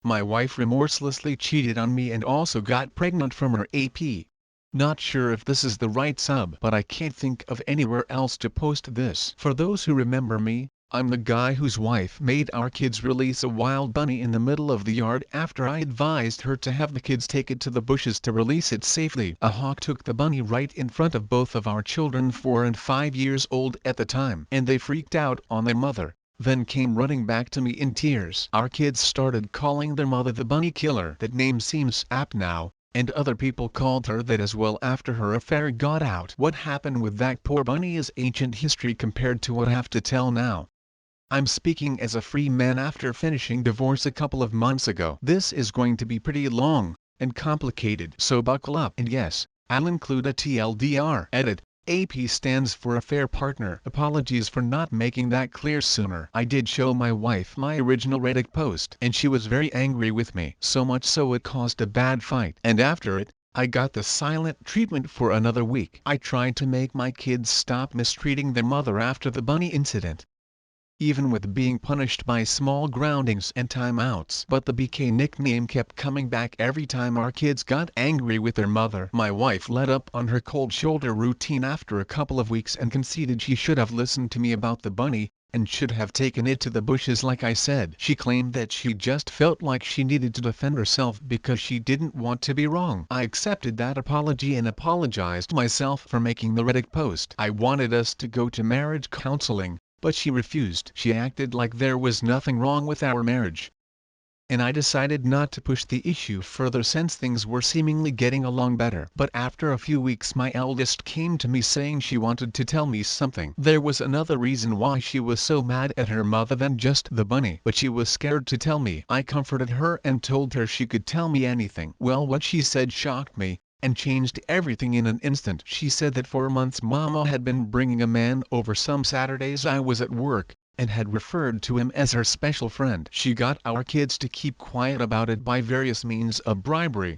My wife remorselessly cheated on me and also got pregnant from her AP. Not sure if this is the right sub, but I can't think of anywhere else to post this. For those who remember me, I'm the guy whose wife made our kids release a wild bunny in the middle of the yard after I advised her to have the kids take it to the bushes to release it safely. A hawk took the bunny right in front of both of our children, 4 and 5 years old at the time, and they freaked out on their mother, then came running back to me in tears. Our kids started calling their mother the bunny killer. That name seems apt now, and other people called her that as well after her affair got out. What happened with that poor bunny is ancient history compared to what I have to tell now. I'm speaking as a free man after finishing divorce a couple of months ago. This is going to be pretty long and complicated, so buckle up. And yes, I'll include a TLDR. Edit. AP stands for affair partner. Apologies for not making that clear sooner. I did show my wife my original Reddit post and she was very angry with me, so much so it caused a bad fight. And after it, I got the silent treatment for another week. I tried to make my kids stop mistreating their mother after the bunny incident, even with being punished by small groundings and timeouts. But the BK nickname kept coming back every time our kids got angry with their mother. My wife let up on her cold shoulder routine after a couple of weeks and conceded she should have listened to me about the bunny, and should have taken it to the bushes like I said. She claimed that she just felt like she needed to defend herself because she didn't want to be wrong. I accepted that apology and apologized myself for making the Reddit post. I wanted us to go to marriage counseling, but she refused. She acted like there was nothing wrong with our marriage, and I decided not to push the issue further since things were seemingly getting along better. But after a few weeks my eldest came to me saying she wanted to tell me something. There was another reason why she was so mad at her mother than just the bunny, but she was scared to tell me. I comforted her and told her she could tell me anything. Well, what she said shocked me and changed everything in an instant. She said that for months Mama had been bringing a man over some Saturdays I was at work, and had referred to him as her special friend. She got our kids to keep quiet about it by various means of bribery.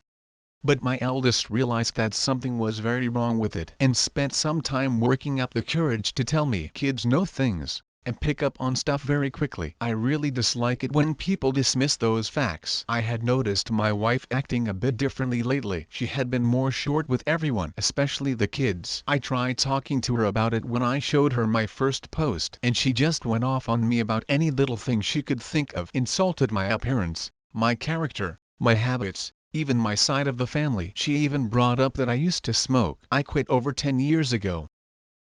But my eldest realized that something was very wrong with it and spent some time working up the courage to tell me. Kids know things and pick up on stuff very quickly. I really dislike it when people dismiss those facts. I had noticed my wife acting a bit differently lately. She had been more short with everyone, especially the kids. I tried talking to her about it when I showed her my first post, and she just went off on me about any little thing she could think of. Insulted my appearance, my character, my habits, even my side of the family. She even brought up that I used to smoke. I quit over 10 years ago.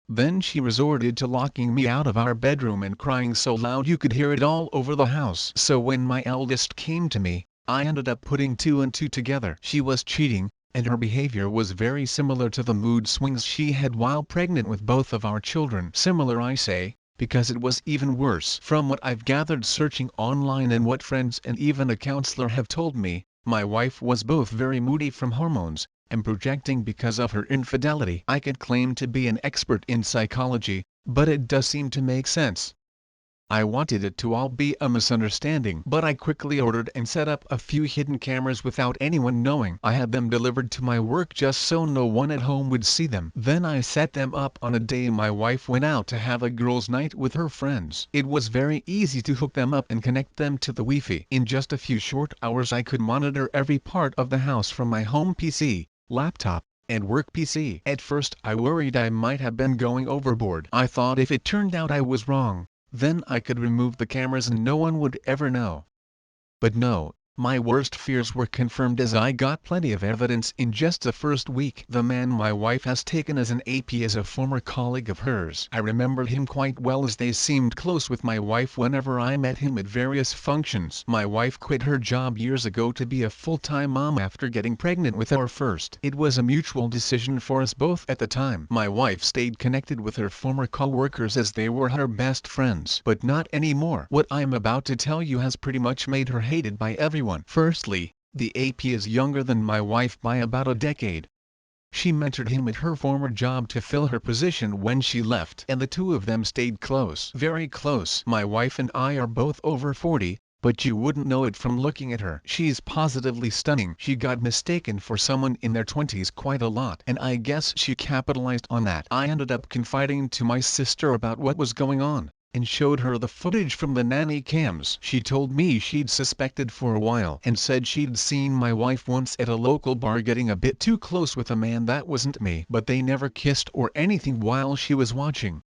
Then she resorted to locking me out of our bedroom and crying so loud you could hear it all over the house. So when my eldest came to me, I ended up putting 2 and 2 together. She was cheating, and her behavior was very similar to the mood swings she had while pregnant with both of our children. Similar, I say, because it was even worse. From what I've gathered searching online and what friends and even a counselor have told me, my wife was both very moody from hormones and projecting because of her infidelity. I could claim to be an expert in psychology, but it does seem to make sense. I wanted it to all be a misunderstanding, but I quickly ordered and set up a few hidden cameras without anyone knowing. I had them delivered to my work just so no one at home would see them. Then I set them up on a day my wife went out to have a girls' night with her friends. It was very easy to hook them up and connect them to the Wi-Fi. In just a few short hours I could monitor every part of the house from my home PC, laptop, and work PC. At first I worried I might have been going overboard. I thought if it turned out I was wrong, then I could remove the cameras and no one would ever know. But no, my worst fears were confirmed as I got plenty of evidence in just the first week. The man my wife has taken as an AP is a former colleague of hers. I remembered him quite well as they seemed close with my wife whenever I met him at various functions. My wife quit her job years ago to be a full-time mom after getting pregnant with our first. It was a mutual decision for us both at the time. My wife stayed connected with her former co-workers as they were her best friends. But not anymore. What I'm about to tell you has pretty much made her hated by everyone. Firstly, the AP is younger than my wife by about a decade. She mentored him at her former job to fill her position when she left, and the two of them stayed close. Very close. My wife and I are both over 40, but you wouldn't know it from looking at her. She's positively stunning. She got mistaken for someone in their 20s quite a lot, and I guess she capitalized on that. I ended up confiding to my sister about what was going on, and showed her the footage from the nanny cams. She told me she'd suspected for a while and said she'd seen my wife once at a local bar getting a bit too close with a man that wasn't me. But they never kissed or anything while she was watching.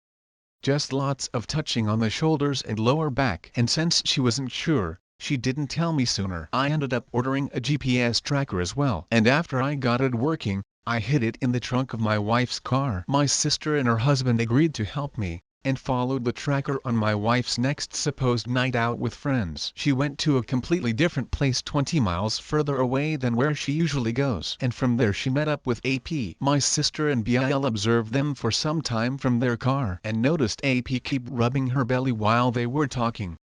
Just lots of touching on the shoulders and lower back. And since she wasn't sure, she didn't tell me sooner. I ended up ordering a GPS tracker as well. And after I got it working, I hid it in the trunk of my wife's car. My sister and her husband agreed to help me, and followed the tracker on my wife's next supposed night out with friends. She went to a completely different place 20 miles further away than where she usually goes. And from there she met up with AP. My sister and Bill observed them for some time from their car and noticed AP keep rubbing her belly while they were talking.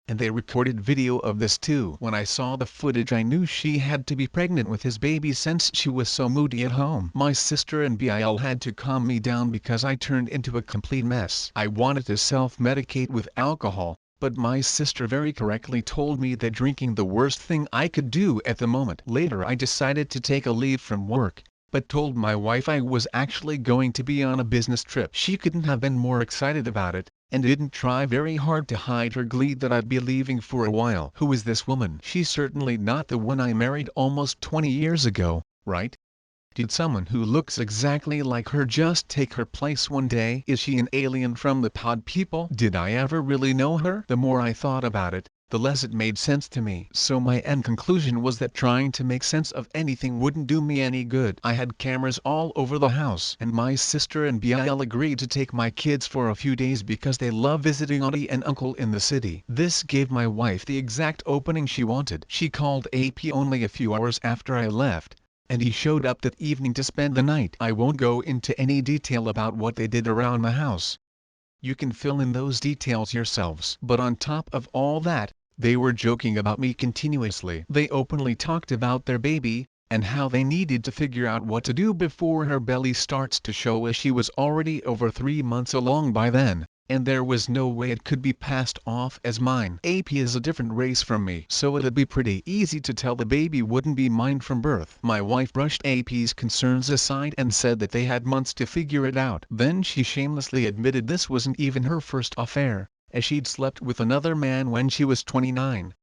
And they recorded video of this too. When I saw the footage I knew she had to be pregnant with his baby since she was so moody at home. My sister and Bill had to calm me down because I turned into a complete mess. I wanted to self-medicate with alcohol, but my sister very correctly told me that drinking the worst thing I could do at the moment. Later I decided to take a leave from work, but told my wife I was actually going to be on a business trip. She couldn't have been more excited about it, and didn't try very hard to hide her glee that I'd be leaving for a while. Who is this woman? She's certainly not the one I married almost 20 years ago, right? Did someone who looks exactly like her just take her place one day? Is she an alien from the pod people? Did I ever really know her? The more I thought about it, the less it made sense to me. So my end conclusion was that trying to make sense of anything wouldn't do me any good. I had cameras all over the house, and my sister and Bill agreed to take my kids for a few days because they love visiting auntie and uncle in the city. This gave my wife the exact opening she wanted. She called AP only a few hours after I left, and he showed up that evening to spend the night. I won't go into any detail about what they did around the house. You can fill in those details yourselves. But on top of all that, they were joking about me continuously. They openly talked about their baby, and how they needed to figure out what to do before her belly starts to show, as she was already over 3 months along by then, and there was no way it could be passed off as mine. AP is a different race from me, so it'd be pretty easy to tell the baby wouldn't be mine from birth. My wife brushed AP's concerns aside and said that they had months to figure it out. Then she shamelessly admitted this wasn't even her first affair, as she'd slept with another man when she was 29.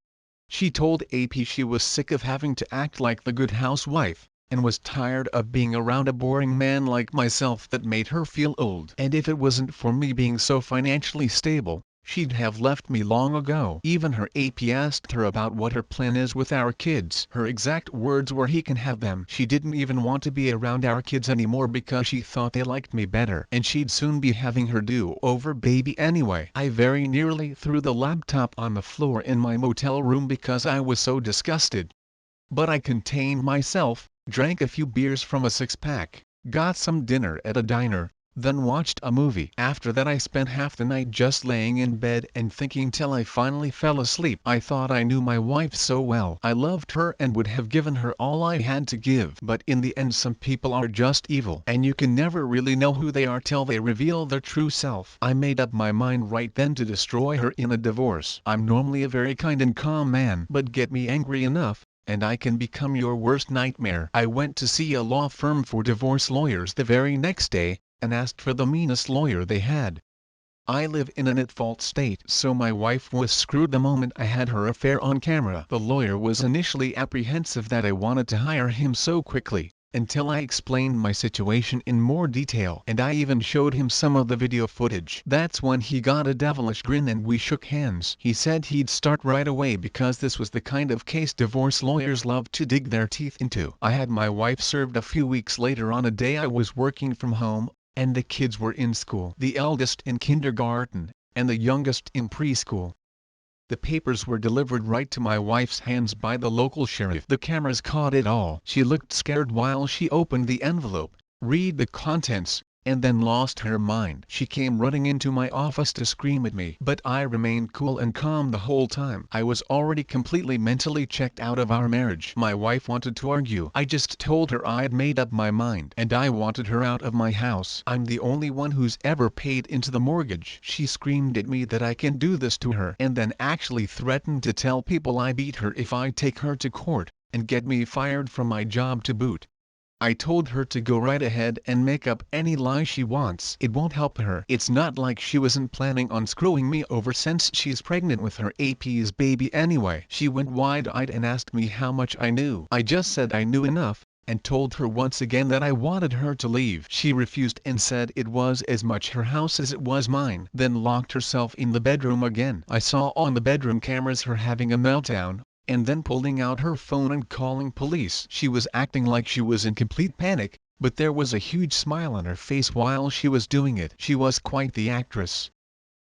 She told AP she was sick of having to act like the good housewife, and was tired of being around a boring man like myself that made her feel old. And if it wasn't for me being so financially stable, she'd have left me long ago. Even her AP asked her about what her plan is with our kids. Her exact words were, "He can have them." She didn't even want to be around our kids anymore because she thought they liked me better, and she'd soon be having her do-over baby anyway. I very nearly threw the laptop on the floor in my motel room because I was so disgusted. But I contained myself, drank a few beers from a six-pack, got some dinner at a diner, then watched a movie. After that I spent half the night just laying in bed and thinking till I finally fell asleep. I thought I knew my wife so well. I loved her and would have given her all I had to give. But in the end some people are just evil, and you can never really know who they are till they reveal their true self. I made up my mind right then to destroy her in a divorce. I'm normally a very kind and calm man, but get me angry enough, and I can become your worst nightmare. I went to see a law firm for divorce lawyers the very next day, and asked for the meanest lawyer they had. I live in an at-fault state, so my wife was screwed the moment I had her affair on camera. The lawyer was initially apprehensive that I wanted to hire him so quickly, until I explained my situation in more detail, and I even showed him some of the video footage. That's when he got a devilish grin and we shook hands. He said he'd start right away because this was the kind of case divorce lawyers love to dig their teeth into. I had my wife served a few weeks later on a day I was working from home, and the kids were in school. The eldest in kindergarten, and the youngest in preschool. The papers were delivered right to my wife's hands by the local sheriff. The cameras caught it all. She looked scared while she opened the envelope, read the contents, and then lost her mind. She came running into my office to scream at me, but I remained cool and calm the whole time. I was already completely mentally checked out of our marriage. My wife wanted to argue. I just told her I'd made up my mind, and I wanted her out of my house. I'm the only one who's ever paid into the mortgage. She screamed at me that I can do this to her, and then actually threatened to tell people I beat her if I take her to court, and get me fired from my job to boot. I told her to go right ahead and make up any lie she wants. It won't help her. It's not like she wasn't planning on screwing me over since she's pregnant with her AP's baby anyway. She went wide-eyed and asked me how much I knew. I just said I knew enough, and told her once again that I wanted her to leave. She refused and said it was as much her house as it was mine. Then locked herself in the bedroom again. I saw on the bedroom cameras her having a meltdown, and then pulling out her phone and calling police. She was acting like she was in complete panic, but there was a huge smile on her face while she was doing it. She was quite the actress.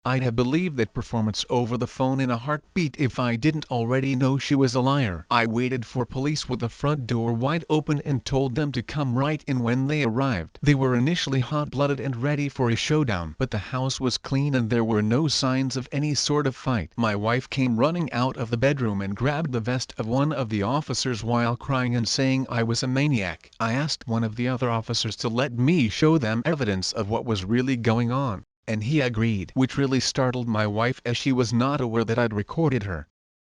I'd have believed that performance over the phone in a heartbeat if I didn't already know she was a liar. I waited for police with the front door wide open and told them to come right in when they arrived. They were initially hot-blooded and ready for a showdown, but the house was clean and there were no signs of any sort of fight. My wife came running out of the bedroom and grabbed the vest of one of the officers while crying and saying I was a maniac. I asked one of the other officers to let me show them evidence of what was really going on, and he agreed, which really startled my wife as she was not aware that I'd recorded her.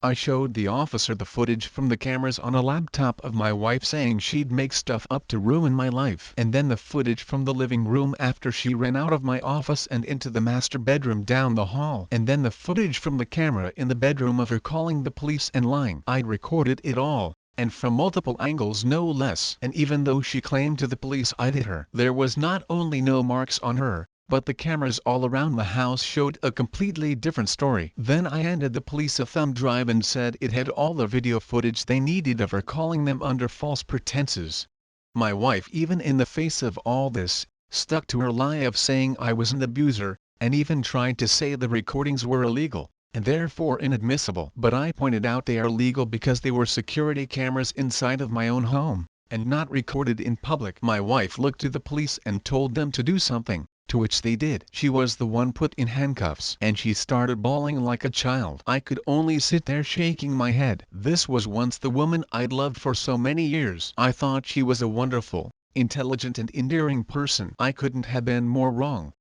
I showed the officer the footage from the cameras on a laptop of my wife saying she'd make stuff up to ruin my life, and then the footage from the living room after she ran out of my office and into the master bedroom down the hall, and then the footage from the camera in the bedroom of her calling the police and lying. I'd recorded it all, and from multiple angles no less. And even though she claimed to the police I'd hit her, there was not only no marks on her, but the cameras all around the house showed a completely different story. Then I handed the police a thumb drive and said it had all the video footage they needed of her calling them under false pretenses. My wife, even in the face of all this, stuck to her lie of saying I was an abuser, and even tried to say the recordings were illegal, and therefore inadmissible. But I pointed out they are legal because they were security cameras inside of my own home, and not recorded in public. My wife looked to the police and told them to do something, to which they did. She was the one put in handcuffs, and she started bawling like a child. I could only sit there shaking my head. This was once the woman I'd loved for so many years. I thought she was a wonderful, intelligent and endearing person. I couldn't have been more wrong.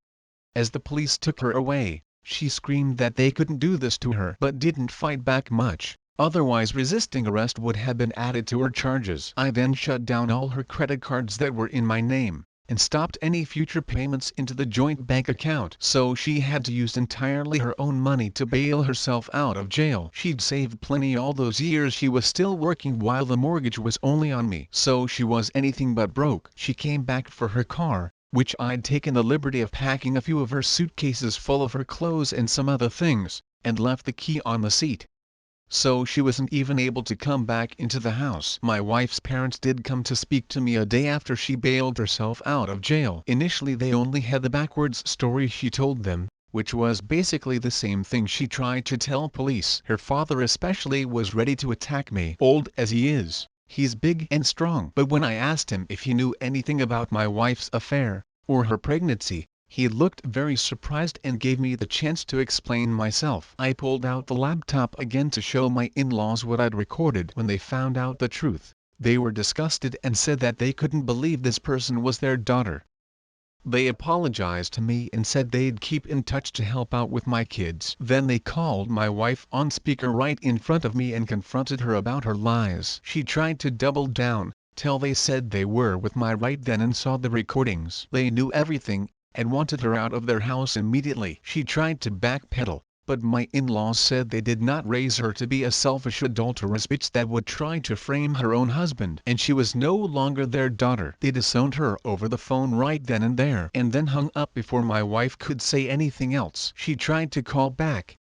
As the police took her away, she screamed that they couldn't do this to her, but didn't fight back much. Otherwise resisting arrest would have been added to her charges. I then shut down all her credit cards that were in my name, and stopped any future payments into the joint bank account. So she had to use entirely her own money to bail herself out of jail. She'd saved plenty all those years she was still working while the mortgage was only on me. So she was anything but broke. She came back for her car, which I'd taken the liberty of packing a few of her suitcases full of her clothes and some other things, and left the key on the seat. So she wasn't even able to come back into the house. My wife's parents did come to speak to me a day after she bailed herself out of jail. Initially they only had the backwards story she told them, which was basically the same thing she tried to tell police. Her father especially was ready to attack me. Old as he is, he's big and strong. But when I asked him if he knew anything about my wife's affair, or her pregnancy, he looked very surprised and gave me the chance to explain myself. I pulled out the laptop again to show my in-laws what I'd recorded. When they found out the truth, they were disgusted and said that they couldn't believe this person was their daughter. They apologized to me and said they'd keep in touch to help out with my kids. Then they called my wife on speaker right in front of me and confronted her about her lies. She tried to double down, till they said they were with my right then and saw the recordings. They knew everything, and wanted her out of their house immediately. She tried to backpedal, but my in-laws said they did not raise her to be a selfish adulterous bitch that would try to frame her own husband, and she was no longer their daughter. They disowned her over the phone right then and there, and then hung up before my wife could say anything else. She tried to call back,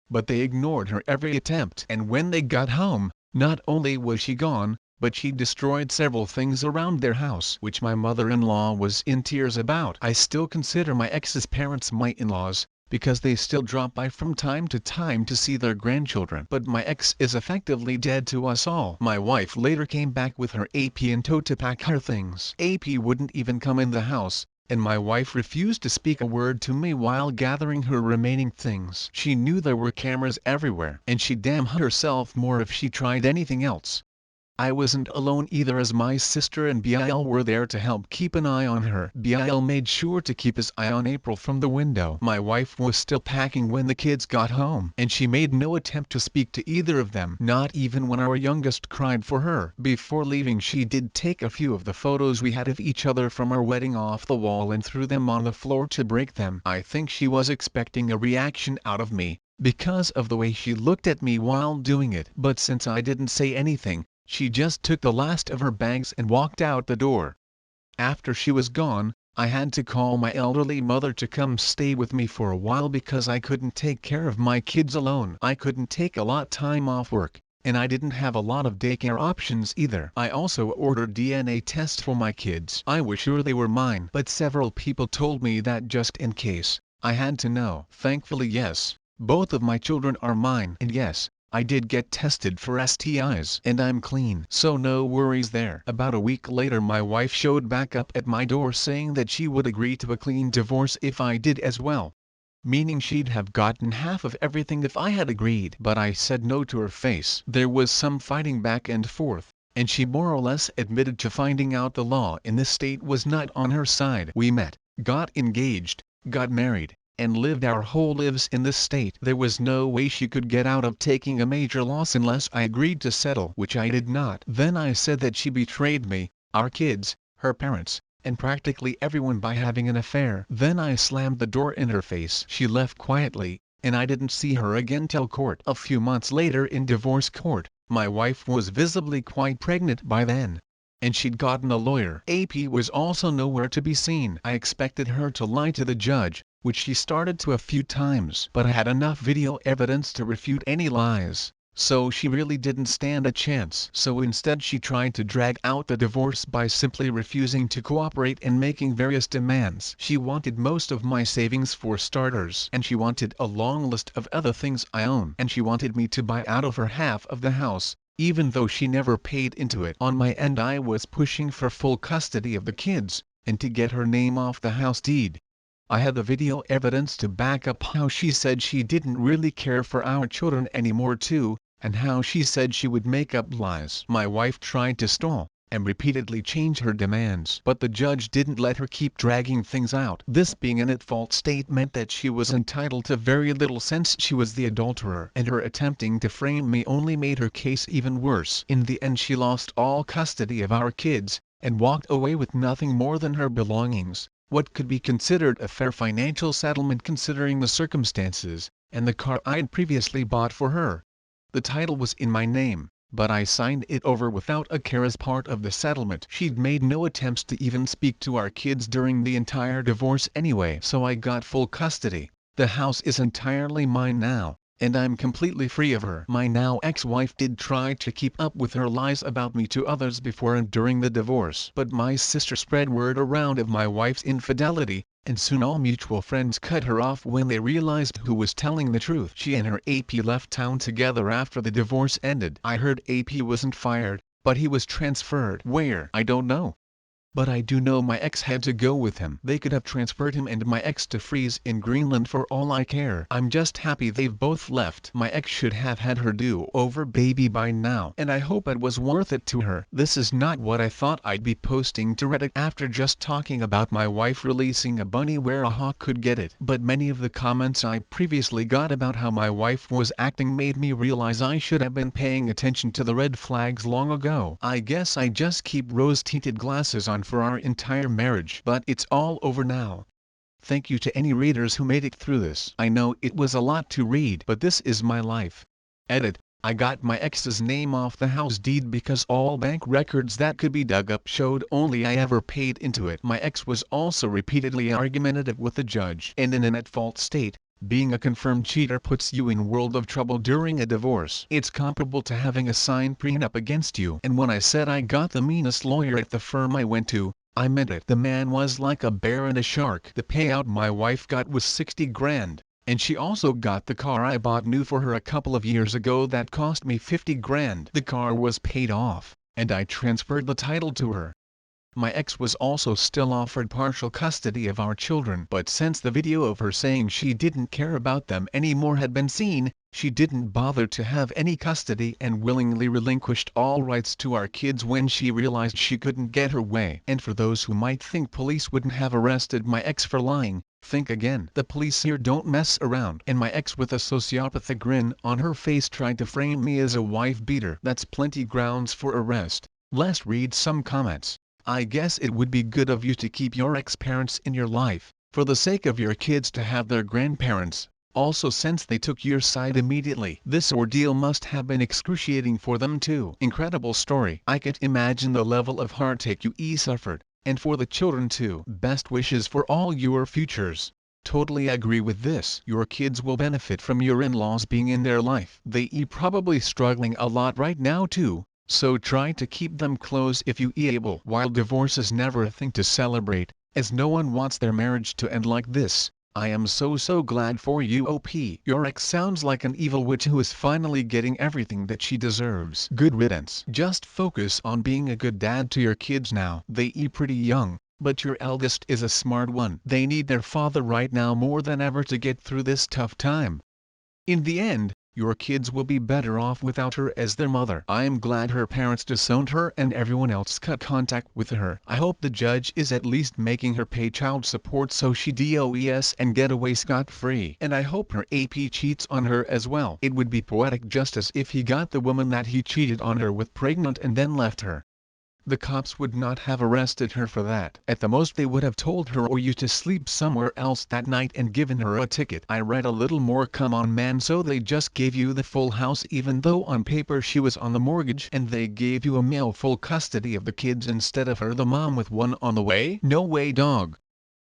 but they ignored her every attempt, and when they got home, not only was she gone, but she destroyed several things around their house, which my mother-in-law was in tears about. I still consider my ex's parents my in-laws, because they still drop by from time to time to see their grandchildren. But my ex is effectively dead to us all. My wife later came back with her AP in tow to pack her things. AP wouldn't even come in the house, and my wife refused to speak a word to me while gathering her remaining things. She knew there were cameras everywhere, and she'd damn herself more if she tried anything else. I wasn't alone either, as my sister and Bill were there to help keep an eye on her. Bill made sure to keep his eye on April from the window. My wife was still packing when the kids got home, and she made no attempt to speak to either of them, not even when our youngest cried for her. Before leaving, she did take a few of the photos we had of each other from our wedding off the wall and threw them on the floor to break them. I think she was expecting a reaction out of me, because of the way she looked at me while doing it. But since I didn't say anything, she just took the last of her bags and walked out the door. After she was gone, I had to call my elderly mother to come stay with me for a while because I couldn't take care of my kids alone. I couldn't take a lot time off work, and I didn't have a lot of daycare options either. I also ordered DNA tests for my kids. I was sure they were mine, but several people told me that just in case, I had to know. Thankfully, yes, both of my children are mine, and yes, I did get tested for STIs and I'm clean, so no worries there. About a week later, my wife showed back up at my door saying that she would agree to a clean divorce if I did as well. Meaning she'd have gotten half of everything if I had agreed. But I said no to her face. There was some fighting back and forth, and she more or less admitted to finding out the law in this state was not on her side. We met, got engaged, got married, and lived our whole lives in this state. There was no way she could get out of taking a major loss unless I agreed to settle, which I did not. Then I said that she betrayed me, our kids, her parents, and practically everyone by having an affair. Then I slammed the door in her face. She left quietly, and I didn't see her again till court. A few months later, in divorce court, my wife was visibly quite pregnant by then, and she'd gotten a lawyer. AP was also nowhere to be seen. I expected her to lie to the judge, which she started to a few times, but I had enough video evidence to refute any lies, so she really didn't stand a chance. So instead, she tried to drag out the divorce by simply refusing to cooperate and making various demands. She wanted most of my savings for starters, and she wanted a long list of other things I own, and she wanted me to buy out of her half of the house, even though she never paid into it. On my end, I was pushing for full custody of the kids, and to get her name off the house deed. I had the video evidence to back up how she said she didn't really care for our children anymore too, and how she said she would make up lies. My wife tried to stall, and repeatedly change her demands, but the judge didn't let her keep dragging things out. This being an at-fault state meant that she was entitled to very little since she was the adulterer, and her attempting to frame me only made her case even worse. In the end, she lost all custody of our kids, and walked away with nothing more than her belongings, what could be considered a fair financial settlement considering the circumstances, and the car I'd previously bought for her. The title was in my name, but I signed it over without a care as part of the settlement. She'd made no attempts to even speak to our kids during the entire divorce anyway, so I got full custody. The house is entirely mine now, and I'm completely free of her. My now ex-wife did try to keep up with her lies about me to others before and during the divorce, but my sister spread word around of my wife's infidelity, and soon all mutual friends cut her off when they realized who was telling the truth. She and her AP left town together after the divorce ended. I heard AP wasn't fired, but he was transferred. Where? I don't know. But I do know my ex had to go with him. They could have transferred him and my ex to freeze in Greenland for all I care. I'm just happy they've both left. My ex should have had her do-over baby by now, and I hope it was worth it to her. This is not what I thought I'd be posting to Reddit after just talking about my wife releasing a bunny where a hawk could get it. But many of the comments I previously got about how my wife was acting made me realize I should have been paying attention to the red flags long ago. I guess I just keep rose-tinted glasses on for our entire marriage. But it's all over now. Thank you to any readers who made it through this. I know it was a lot to read, but this is my life. Edit. I got my ex's name off the house deed because all bank records that could be dug up showed only I ever paid into it. My ex was also repeatedly argumentative with the judge. And in an at-fault state, being a confirmed cheater puts you in world of trouble during a divorce. It's comparable to having a signed prenup against you. And when I said I got the meanest lawyer at the firm I went to, I meant it. The man was like a bear and a shark. The payout my wife got was 60 grand, and she also got the car I bought new for her a couple of years ago that cost me 50 grand. The car was paid off, and I transferred the title to her. My ex was also still offered partial custody of our children, but since the video of her saying she didn't care about them anymore had been seen, she didn't bother to have any custody and willingly relinquished all rights to our kids when she realized she couldn't get her way. And for those who might think police wouldn't have arrested my ex for lying, think again. The police here don't mess around. And my ex, with a sociopathic grin on her face, tried to frame me as a wife beater. That's plenty grounds for arrest. Let's read some comments. I guess it would be good of you to keep your ex-parents in your life, for the sake of your kids to have their grandparents. Also, since they took your side immediately, this ordeal must have been excruciating for them too. Incredible story. I can't imagine the level of heartache you suffered. And for the children too. Best wishes for all your futures. Totally agree with this. Your kids will benefit from your in-laws being in their life. They probably struggling a lot right now too, so try to keep them close if you able. While divorce is never a thing to celebrate, as no one wants their marriage to end like this, I am so glad for you. Your ex sounds like an evil witch who is finally getting everything that she deserves. Good riddance. Just focus on being a good dad to your kids now. They pretty young, but your eldest is a smart one. They need their father right now more than ever to get through this tough time. In the end, your kids will be better off without her as their mother. I am glad her parents disowned her and everyone else cut contact with her. I hope the judge is at least making her pay child support so she does and get away scot-free. And I hope her AP cheats on her as well. It would be poetic justice if he got the woman that he cheated on her with pregnant and then left her. The cops would not have arrested her for that. At the most they would have told her or you to sleep somewhere else that night and given her a ticket. I read a little more. Come on man, so they just gave you the full house even though on paper she was on the mortgage, and they gave you a male full custody of the kids instead of her the mom with one on the way? No way dog.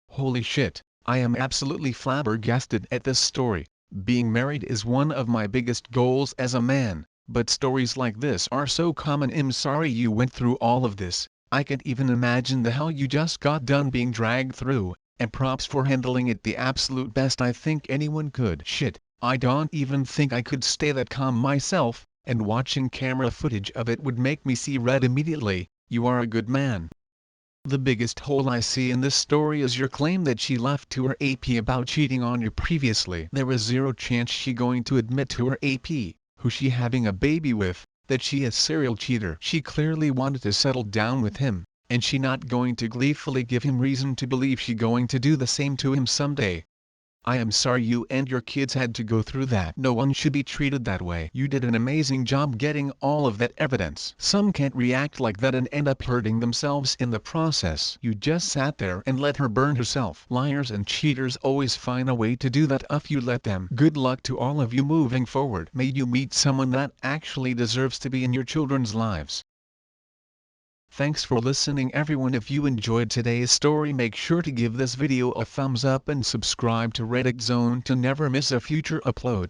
Holy shit, I am absolutely flabbergasted at this story. Being married is one of my biggest goals as a man. But stories like this are so common. I'm sorry you went through all of this. I can't even imagine the hell you just got done being dragged through, and props for handling it the absolute best I think anyone could. Shit, I don't even think I could stay that calm myself, and watching camera footage of it would make me see red immediately. You are a good man. The biggest hole I see in this story is your claim that she left to her AP about cheating on you previously. There is zero chance she going to admit to her AP, who she having a baby with, that she is serial cheater. She clearly wanted to settle down with him, and she not going to gleefully give him reason to believe she going to do the same to him someday. I am sorry you and your kids had to go through that. No one should be treated that way. You did an amazing job getting all of that evidence. Some can't react like that and end up hurting themselves in the process. You just sat there and let her burn herself. Liars and cheaters always find a way to do that if you let them. Good luck to all of you moving forward. May you meet someone that actually deserves to be in your children's lives. Thanks for listening everyone. If you enjoyed today's story, make sure to give this video a thumbs up and subscribe to Reddit Zone to never miss a future upload.